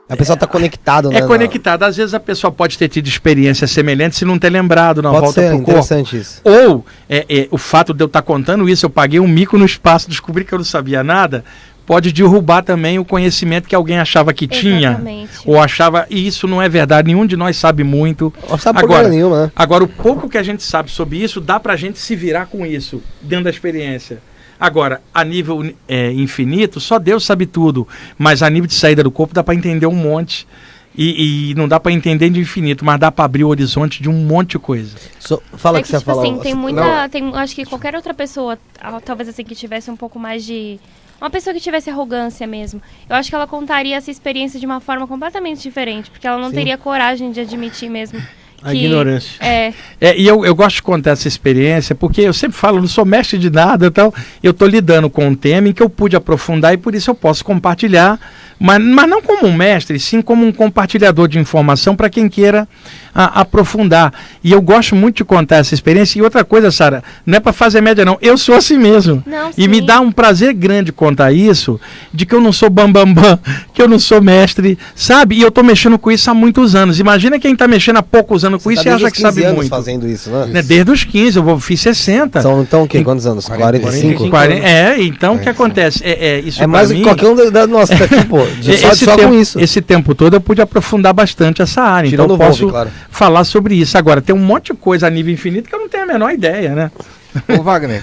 A pessoa está conectada, né? É conectada. Às vezes a pessoa pode ter tido experiências semelhantes se não ter lembrado na Pode volta ser pro corpo. interessante isso. Ou o fato de eu estar contando isso, eu paguei um mico no espaço, descobri que eu não sabia nada, pode derrubar também o conhecimento que alguém achava que tinha. Exatamente. Ou achava, e isso não é verdade, nenhum de nós sabe muito. Não sabe Agora, problema nenhum, né? agora, o pouco que a gente sabe sobre isso, dá pra gente se virar com isso, dentro da experiência. Agora, a nível infinito, só Deus sabe tudo, mas a nível de saída do corpo dá pra entender um monte. E não dá pra entender de infinito, mas dá pra abrir o horizonte de um monte de coisa. Fala É que você tipo fala. assim, tem muita. Acho que qualquer outra pessoa, talvez assim, que tivesse um pouco mais de. Uma pessoa que tivesse arrogância mesmo, eu acho que ela contaria essa experiência de uma forma completamente diferente, porque ela não teria coragem de admitir mesmo. A ignorância. E eu gosto de contar essa experiência, porque eu sempre falo, eu não sou mestre de nada, então eu estou lidando com um tema em que eu pude aprofundar e por isso eu posso compartilhar, mas não como um mestre, sim como um compartilhador de informação para quem queira aprofundar. E eu gosto muito de contar essa experiência. E outra coisa, Sara, não é para fazer média não, eu sou assim mesmo. Não, e me dá um prazer grande contar isso, de que eu não sou bambambam, que eu não sou mestre, sabe? E eu estou mexendo com isso há muitos anos. Imagina quem está mexendo há poucos anos com isso e acha que sabe muito. Fazendo isso, né? Desde os 15, fiz 60. Então o quê? Quantos anos? 45? Então o que acontece? Isso mais do que qualquer um da nossa daqui, pô. Só com isso. Esse tempo todo eu pude aprofundar bastante essa área. Tirando então eu posso claro. falar sobre isso. Agora, tem um monte de coisa a nível infinito que eu não tenho a menor ideia, né? Ô Wagner,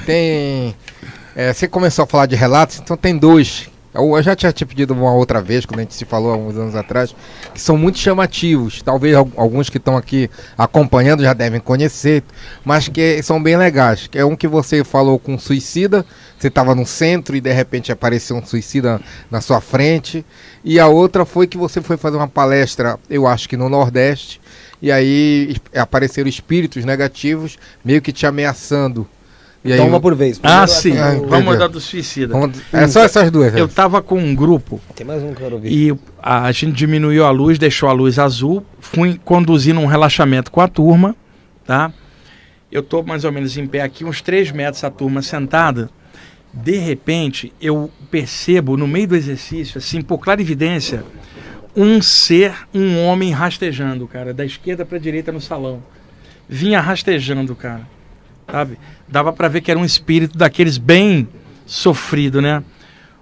você começou a falar de relatos, então tem dois. Eu já tinha te pedido uma outra vez, quando a gente se falou há uns anos atrás, que são muito chamativos. Talvez alguns que estão aqui acompanhando já devem conhecer, mas que são bem legais. É um que você falou com um suicida, você estava no centro e de repente apareceu um suicida na sua frente. E a outra foi que você foi fazer uma palestra, eu acho que no Nordeste, e aí apareceram espíritos negativos meio que te ameaçando. E aí, uma por vez. Sim. Vamos mudar do suicida. É só essas duas. Eu estava com um grupo. Tem mais um que eu quero ouvir. E a gente diminuiu a luz, deixou a luz azul. Fui conduzindo um relaxamento com a turma, tá? Eu estou mais ou menos em pé aqui, uns 3 metros a turma sentada. De repente, eu percebo no meio do exercício, assim, por clarividência, um homem rastejando, cara, da esquerda para a direita no salão. Vinha rastejando, cara. Sabe? Dava para ver que era um espírito daqueles bem sofrido, né?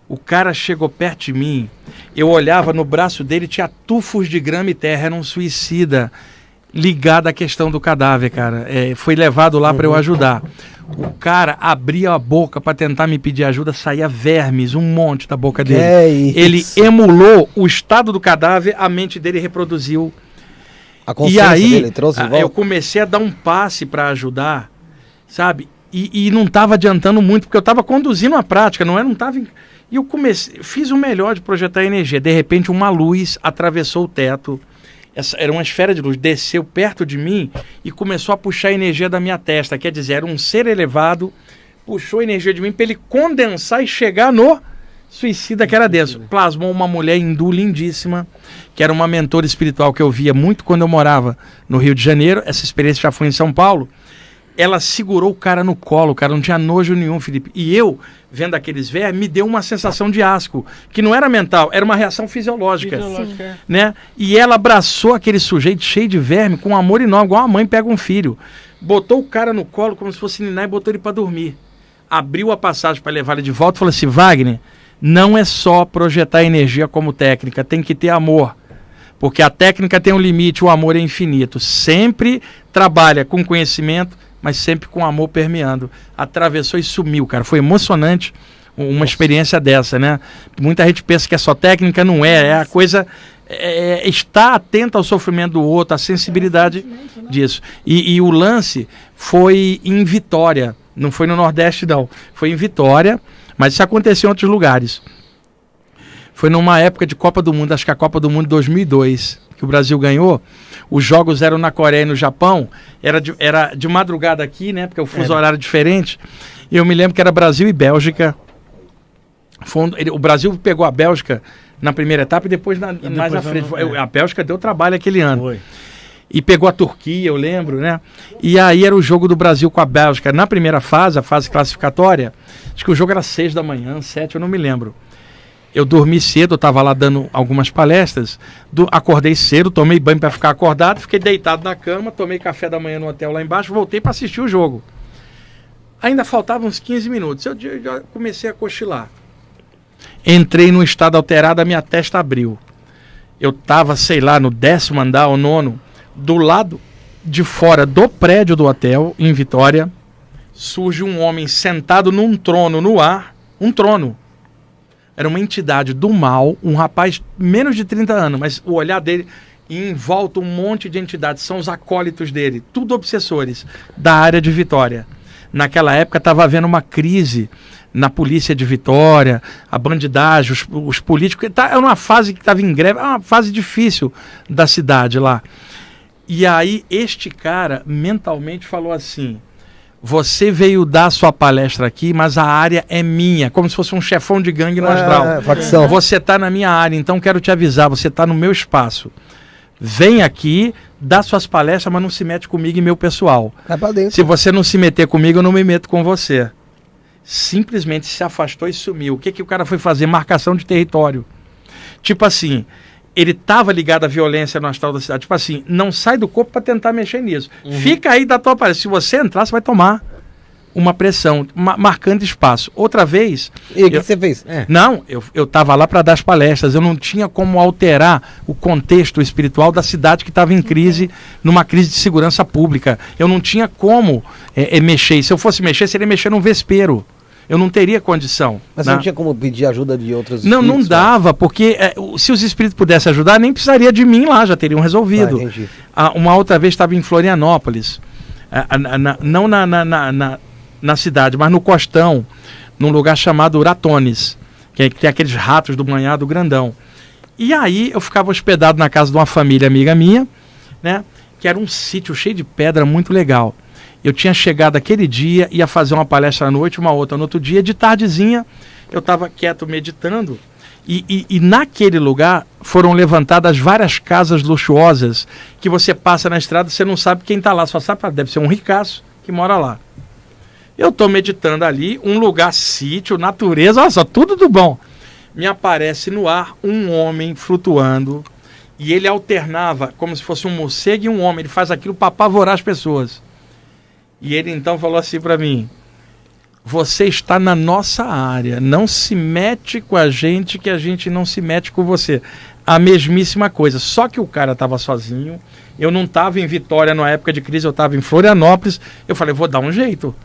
O cara chegou perto de mim, eu olhava no braço dele, tinha tufos de grama e terra, era um suicida ligado à questão do cadáver, cara. Foi levado lá para eu ajudar. O cara abria a boca para tentar me pedir ajuda, saía vermes, um monte da boca dele. Ele emulou o estado do cadáver, a mente dele reproduziu. A consciência dele trouxe de volta. Eu comecei a dar um passe para ajudar, sabe? E não estava adiantando muito, porque eu estava conduzindo a prática, não estava... E eu fiz o melhor de projetar energia. De repente, uma luz atravessou o teto. Era uma esfera de luz, desceu perto de mim e começou a puxar a energia da minha testa. Quer dizer, era um ser elevado, puxou a energia de mim para ele condensar e chegar no suicida que era denso. Plasmou uma mulher hindu lindíssima, que era uma mentora espiritual que eu via muito quando eu morava no Rio de Janeiro. Essa experiência já foi em São Paulo. Ela segurou o cara no colo, o cara não tinha nojo nenhum, Felipe. E eu, vendo aqueles vermes, me deu uma sensação de asco, que não era mental, era uma reação fisiológica. Né? E ela abraçou aquele sujeito cheio de verme com amor enorme, igual a mãe pega um filho. Botou o cara no colo como se fosse ninar e botou ele para dormir. Abriu a passagem para levar ele de volta e falou assim: Wagner, não é só projetar energia como técnica, tem que ter amor. Porque a técnica tem um limite, o amor é infinito. Sempre trabalha com conhecimento, mas sempre com amor permeando. Atravessou e sumiu, cara. Foi emocionante uma experiência dessa, né? Muita gente pensa que é só técnica, não é. É a coisa... estar atento ao sofrimento do outro, a sensibilidade disso. E o lance foi em Vitória. Não foi no Nordeste, não. Foi em Vitória, mas isso aconteceu em outros lugares. Foi numa época de Copa do Mundo, acho que a Copa do Mundo 2002, que o Brasil ganhou. Os jogos eram na Coreia e no Japão, era de madrugada aqui, né? Porque o fuso horário diferente. E eu me lembro que era Brasil e Bélgica. O Brasil pegou a Bélgica na primeira etapa e depois mais na frente. A Bélgica deu trabalho aquele ano. Foi. E pegou a Turquia, eu lembro, né? E aí era o jogo do Brasil com a Bélgica. Na primeira fase, a fase classificatória, acho que o jogo era 6 da manhã, 7, eu não me lembro. Eu dormi cedo, eu estava lá dando algumas palestras, acordei cedo, tomei banho para ficar acordado, fiquei deitado na cama, tomei café da manhã no hotel lá embaixo, voltei para assistir o jogo. Ainda faltavam uns 15 minutos, eu já comecei a cochilar. Entrei num estado alterado, a minha testa abriu. Eu estava, sei lá, no 10º andar ou 9º, do lado de fora do prédio do hotel, em Vitória, surge um homem sentado num trono no ar, um trono. Era uma entidade do mal, um rapaz menos de 30 anos, mas o olhar dele, e em volta um monte de entidades, são os acólitos dele, tudo obsessores, da área de Vitória. Naquela época estava havendo uma crise na polícia de Vitória, a bandidagem, os políticos, era uma fase que estava em greve, era uma fase difícil da cidade lá. E aí este cara mentalmente falou assim: você veio dar sua palestra aqui, mas a área é minha, como se fosse um chefão de gangue no astral. Facção. Você está na minha área, então quero te avisar, você está no meu espaço. Vem aqui, dá suas palestras, mas não se mete comigo e meu pessoal. Vai pra dentro. Se você não se meter comigo, eu não me meto com você. Simplesmente se afastou e sumiu. O que o cara foi fazer? Marcação de território. Tipo assim, ele estava ligado à violência no astral da cidade. Tipo assim, não sai do corpo para tentar mexer nisso. Fica aí da tua palestra. Se você entrar, você vai tomar uma pressão, marcando espaço. Outra vez... E o que você fez? Não, eu estava lá para dar as palestras. Eu não tinha como alterar o contexto espiritual da cidade que estava em crise, numa crise de segurança pública. Eu não tinha como mexer. E se eu fosse mexer, seria mexer num vespeiro. Eu não teria condição. Mas você não tinha como pedir ajuda de outros espíritos? Não dava, porque se os espíritos pudessem ajudar, nem precisaria de mim lá, já teriam resolvido. Uma outra vez estava em Florianópolis, não na cidade, mas no Costão, num lugar chamado Uratones, que tem aqueles ratos do banhado grandão. E aí eu ficava hospedado na casa de uma família amiga minha, né, que era um sítio cheio de pedra muito legal. Eu tinha chegado aquele dia, ia fazer uma palestra à noite, uma outra no outro dia. De tardezinha, eu estava quieto meditando. E naquele lugar foram levantadas várias casas luxuosas que você passa na estrada, você não sabe quem está lá. Só sabe, deve ser um ricaço que mora lá. Eu estou meditando ali, um lugar sítio, natureza, olha só, tudo do bom. Me aparece no ar um homem flutuando e ele alternava como se fosse um morcego e um homem. Ele faz aquilo para apavorar as pessoas. E ele então falou assim para mim: você está na nossa área, não se mete com a gente que a gente não se mete com você. A mesmíssima coisa, só que o cara estava sozinho, eu não estava em Vitória na época de crise, eu estava em Florianópolis. Eu falei, vou dar um jeito.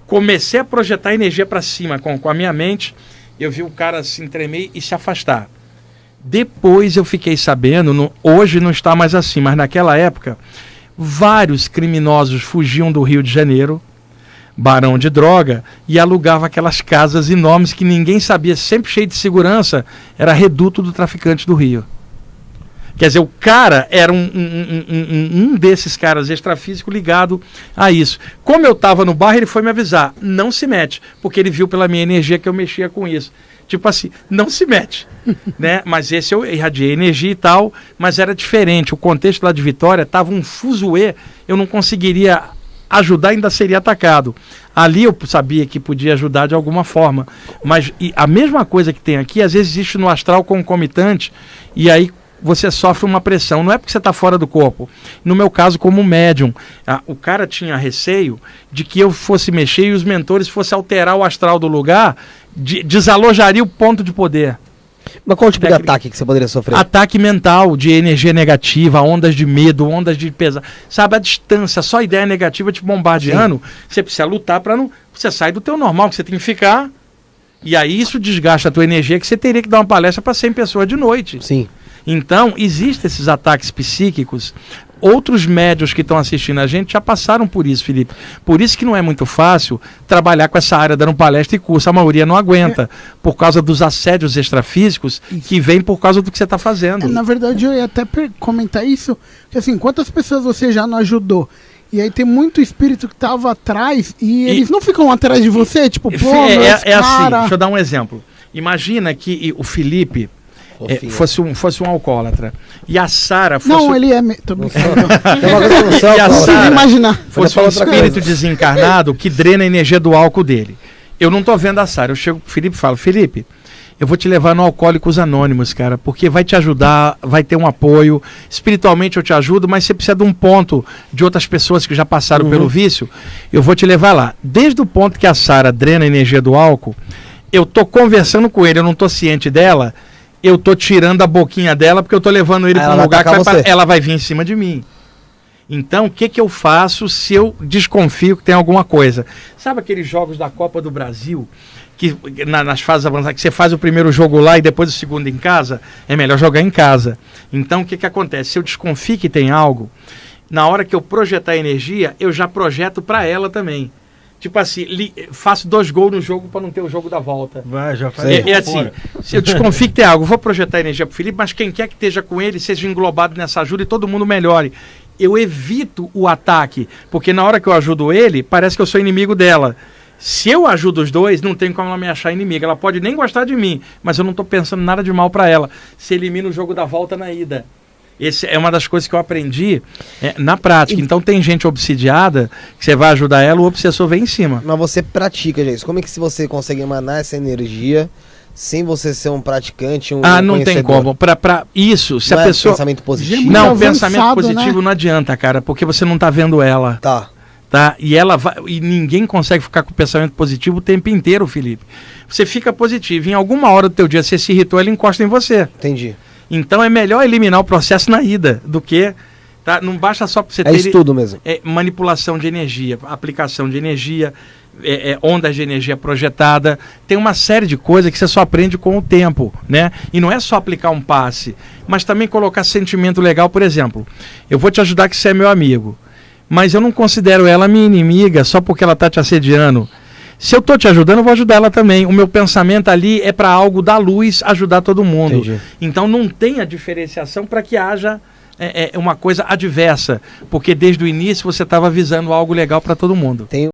Comecei a projetar energia para cima com a minha mente, eu vi o cara assim tremer e se afastar. Depois eu fiquei sabendo, hoje não está mais assim, mas naquela época... vários criminosos fugiam do Rio de Janeiro, barão de droga, e alugavam aquelas casas enormes que ninguém sabia, sempre cheio de segurança, era reduto do traficante do Rio. Quer dizer, o cara era um desses caras extrafísico ligado a isso. Como eu estava no bairro, ele foi me avisar, não se mete, porque ele viu pela minha energia que eu mexia com isso. Tipo assim, não se mete, né? Mas esse eu irradiei energia e tal, mas era diferente. O contexto lá de Vitória estava um fuzuê, eu não conseguiria ajudar, ainda seria atacado. Ali eu sabia que podia ajudar de alguma forma, mas a mesma coisa que tem aqui, às vezes existe no astral concomitante, e aí você sofre uma pressão. Não é porque você está fora do corpo. No meu caso, como médium, o cara tinha receio de que eu fosse mexer e os mentores fossem alterar o astral do lugar, desalojaria o ponto de poder. Mas qual tipo de ataque que você poderia sofrer? Ataque mental, de energia negativa, ondas de medo, ondas de pesar. Sabe, a distância, só ideia negativa te bombardeando. Sim. Você precisa lutar para não... Você sai do teu normal, que você tem que ficar. E aí isso desgasta a tua energia, que você teria que dar uma palestra para 100 pessoas de noite. Sim. Então, existem esses ataques psíquicos. Outros médios que estão assistindo a gente já passaram por isso, Felipe. Por isso que não é muito fácil trabalhar com essa área dando palestra e curso. A maioria não aguenta, por causa dos assédios extrafísicos que vêm por causa do que você está fazendo. Na verdade, eu ia até comentar isso, que assim, quantas pessoas você já não ajudou? E aí tem muito espírito que estava atrás e eles não ficam atrás de você, tipo, pô, assim, deixa eu dar um exemplo. Imagina que o Felipe... fosse um alcoólatra. E a Sara fosse... Não, ele é... E a Sara fosse um espírito desencarnado que drena a energia do álcool dele. Eu não estou vendo a Sara. Eu chego pro Felipe e falo, Felipe, eu vou te levar no Alcoólicos Anônimos, cara, porque vai te ajudar, vai ter um apoio. Espiritualmente eu te ajudo, mas você precisa de um ponto de outras pessoas que já passaram pelo vício. Eu vou te levar lá. Desde o ponto que a Sara drena a energia do álcool, eu tô conversando com ele, eu não tô ciente dela, eu tô tirando a boquinha dela porque eu tô levando ele para um lugar que ela vai vir em cima de mim. Então, o que eu faço se eu desconfio que tem alguma coisa? Sabe aqueles jogos da Copa do Brasil, que nas fases avançadas, que você faz o primeiro jogo lá e depois o segundo em casa? É melhor jogar em casa. Então, o que acontece? Se eu desconfio que tem algo, na hora que eu projetar energia, eu já projeto para ela também. Tipo assim, faço 2 gols no jogo para não ter o jogo da volta. Vai, já faz. É assim, se eu desconfio que tem algo, vou projetar energia pro Felipe, mas quem quer que esteja com ele, seja englobado nessa ajuda e todo mundo melhore. Eu evito o ataque, porque na hora que eu ajudo ele, parece que eu sou inimigo dela. Se eu ajudo os dois, não tem como ela me achar inimiga. Ela pode nem gostar de mim, mas eu não estou pensando nada de mal para ela. Se elimina o jogo da volta na ida. Essa é uma das coisas que eu aprendi na prática. Então tem gente obsidiada, que você vai ajudar ela, o obsessor vem em cima. Mas você pratica, gente. Como é que você consegue emanar essa energia sem você ser um praticante, não tem como. Isso, se não a pessoa... pensamento positivo? Não, avançado, pensamento positivo, né? Não adianta, cara, porque você não tá vendo ela. Tá. E ela vai, e ninguém consegue ficar com o pensamento positivo o tempo inteiro, Felipe. Você fica positivo. Em alguma hora do teu dia você se irritou, ela encosta em você. Entendi. Então é melhor eliminar o processo na ida do que... Tá? Não basta só para você ter... É estudo mesmo. Manipulação de energia, aplicação de energia, ondas de energia projetada. Tem uma série de coisas que você só aprende com o tempo, né? E não é só aplicar um passe, mas também colocar sentimento legal. Por exemplo, eu vou te ajudar que você é meu amigo, mas eu não considero ela minha inimiga só porque ela está te assediando. Se eu estou te ajudando, eu vou ajudar ela também. O meu pensamento ali é para algo da luz ajudar todo mundo. Entendi. Então não tem a diferenciação para que haja uma coisa adversa, porque desde o início você estava visando algo legal para todo mundo. Tem